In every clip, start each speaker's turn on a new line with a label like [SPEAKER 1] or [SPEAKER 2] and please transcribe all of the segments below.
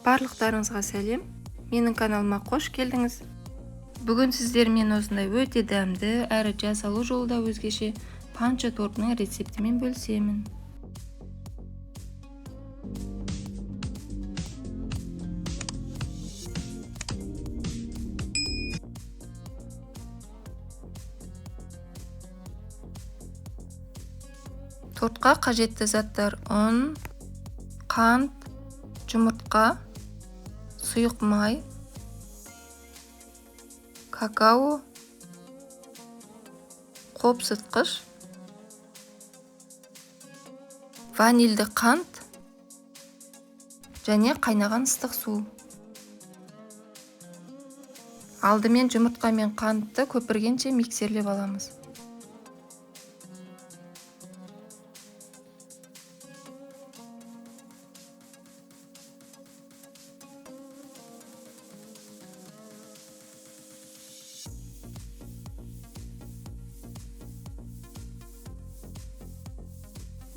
[SPEAKER 1] Барлықтарыңызға сәлем. Менің каналыма қош келдіңіз. Бүгін сіздермен осындай өте дәмді әрі жасалу жолы да өзгеше панчо тортының рецептімен бөлісемін. Тортқа қажетті заттар: ұн, қант, жұмыртқа, сұйық май, какао, қопсытқыш, ванильді қант және қайнаған ыстық су. Алдымен жұмыртқа мен қантты көпіргенше миксерлеп аламыз.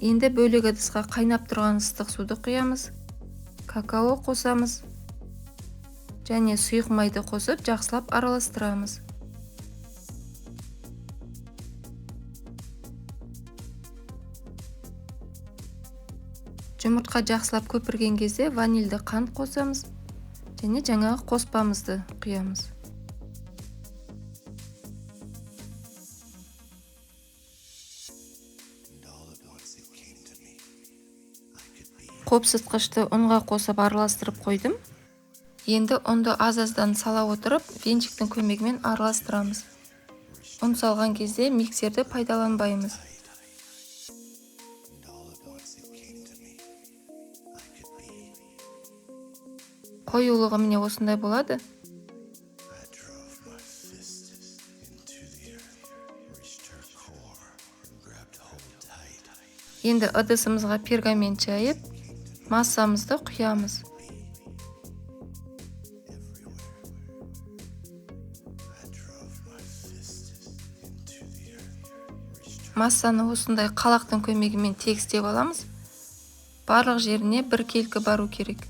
[SPEAKER 1] Енді бөлек ыдысқа қайнап тұрған ыстық суды құямыз, какао қосамыз және сұйық майды қосып жақсылап араластырамыз. Жұмыртқа жақсылап көпірген кезде ванильді қант қосамыз және жаңағы қоспамызды құямыз. Қопсытқышты ұнға қосып араластырып қойдым. Енді ұнды аз-аздан сала отырып, венчиктің көмегімен араластырамыз. Ұн салған кезде миксерді пайдаланбаймыз. Қоюлығы міне осындай болады. Енді ыдысымызға пергамент жайып, массамызды құямыз. Массаны осындай қалақтың көмегімен тегістеп аламыз. Барлық жеріне бір келкі бару керек.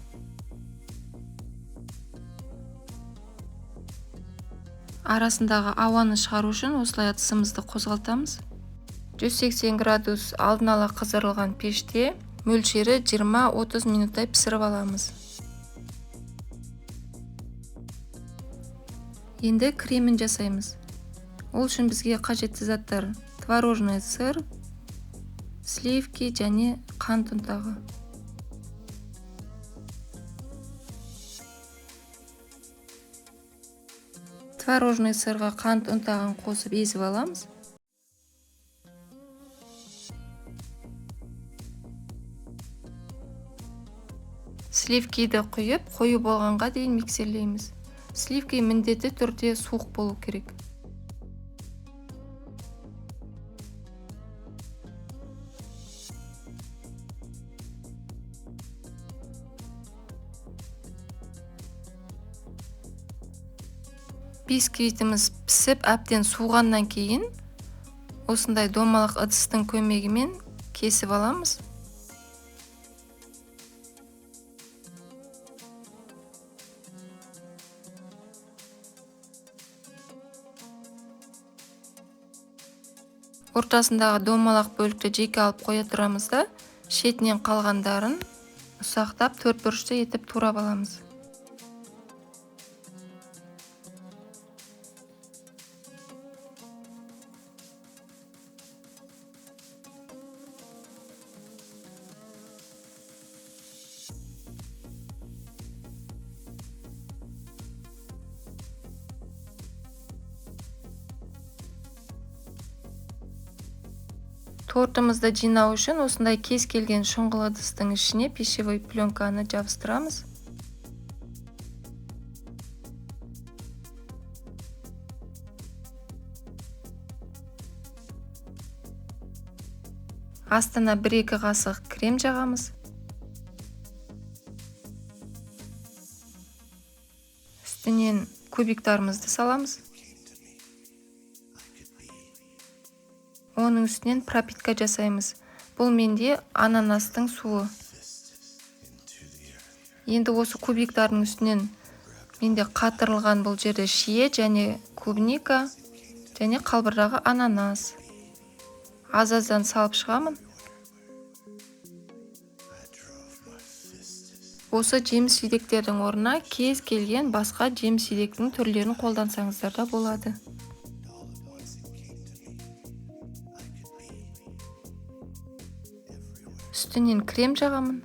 [SPEAKER 1] Арасындағы ауаны шығару үшін осылай ыдысымызды қозғалтамыз. 180 градус алдын ала қыздырылған пеште мөлшері 20-30 минуттай пісіріп аламыз. Енді кремін жасаймыз. Ол үшін бізге қажетті заттар: творожный сыр, сливки және қант ұнтағы. Творожный сырға қант ұнтағын қосып езіп аламыз. Сливкиді құйып, қою болғанға дейін миксерлейміз. Сливки міндетті түрде суық болу керек. Бисквитіміз пісіп, әбден суығаннан кейін осындай домалақ ыдыстың көмегімен кесіп аламыз. Ортасындағы домалақ бөлікті жеке алып қоя тұрамыз да, шетінен қалғандарын ұсақтап төртбұрышты етіп турап аламыз. Тортымызды жинау үшін осындай кез келген шұңғыл ыдыстың ішіне пищевой пленканы жабыстырамыз. Астына 1-2 қасық крем жағамыз. Үстінен кубиктарымызды саламыз. Оның үстінен пропитка жасаймыз. Бұл менде ананастың суы. Енді осы кубиктардың үстінен менде қатырылған бұл жерде шие және клубника және қалбырдағы ананас. Аз-аздан салып шығамын. Осы жеміс-жидектердің орнына кез келген басқа жеміс-жидектің түрлерін қолдансаңыздар да болады. Үстінен крем жағамын.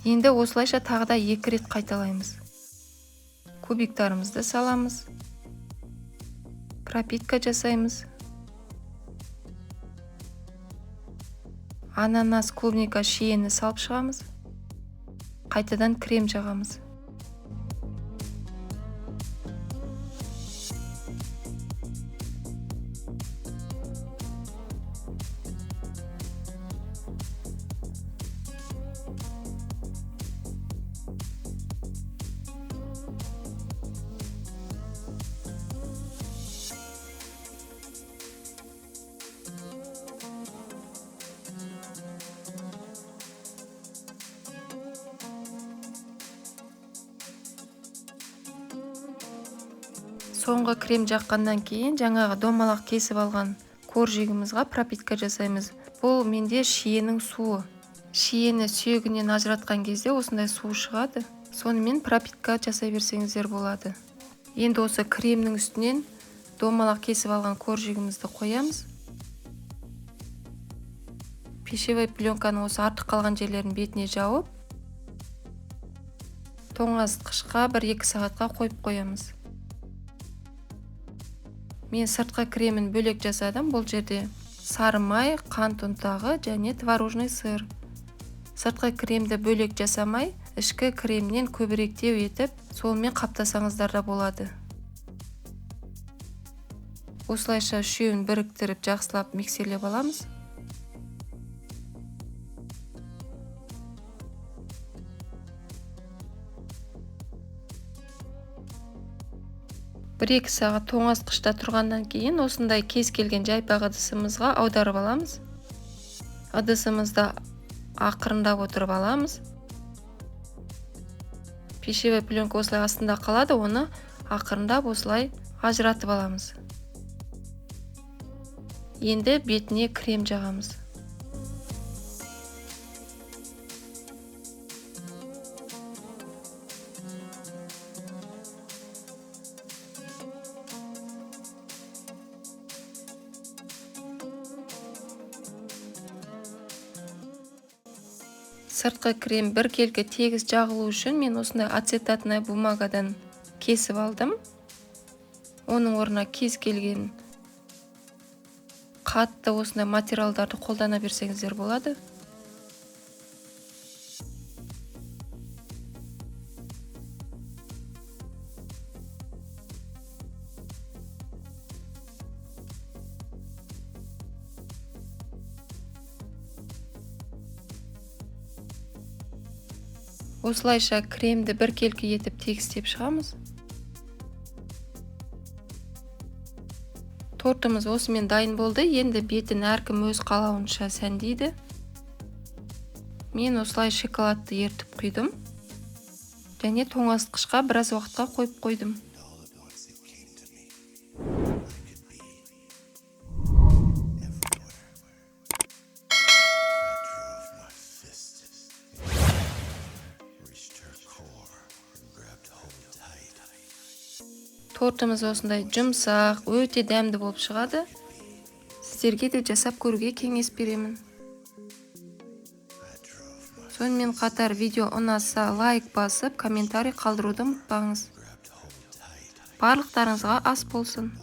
[SPEAKER 1] Енді осылайша тағы да 2 рет қайталаймыз. Кубиктарымызды саламыз. Пропитка жасаймыз. Ананас, клубника, шиені салып шығамыз. Қайтадан крем жағамыз. Соңғы крем жаққаннан кейін жаңағы домалақ кесіп алған коржигімізға пропитка жасаймыз. Бұл менде шиенің суы. Шиені сүйегінен ажыратқан кезде осындай су шығады. Сонымен пропитка жасай берсеңіздер болады. Енді осы кремнің үстінен домалақ кесіп алған коржигімізді қоямыз. Пищевой пленканың осы артық қалған жерлерін бетіне жауып, тоңазытқышқа 1-2 сағатқа қойып қоямыз. Мен сыртқы кремін бөлек жасадым. Бұл жерде сары май, қант ұнтағы және творожный сыр. Сыртқы кремді бөлек жасамай, ішкі кремнен көбіректеу етіп, солмен қаптасаңыздар да болады. Осылайша үшеуін біріктіріп жақсылап миксерлеп аламыз. Бір-екі сағат тоңазытқышта тұрғаннан кейін осындай кез келген жайпақ ыдысымызға аударып аламыз. Ыдысымызды ақырындап отырып аламыз. Пищевой пленка осылай астында қалады, оны ақырындап осылай ажыратып аламыз. Енді бетіне крем жағамыз. Сыртқы крем біркелкі тегіс жағылу үшін мен осындай ацетатный бумагадан кесіп алдым. Оның орнына кез келген қатты осындай материалдарды қолдана берсеңіздер болады. Осылайша кремді біркелкі етіп тегістеп шығамыз. Тортымыз осымен дайын болды. Енді бетін әркім өз қалауынша сәндейді. Мен осылай шоколадты ертіп құйдым. Және тоңазытқышқа біраз уақытқа қойып қойдым. Тортымыз осындай жұмсақ, өте дәмді болып шығады. Сіздерге де жасап көруге кеңес беремін. Сонымен қатар видео ұнаса лайк басып, комментарий қалдыруды ұмытпаңыз. Барлықтарыңызға ас болсын.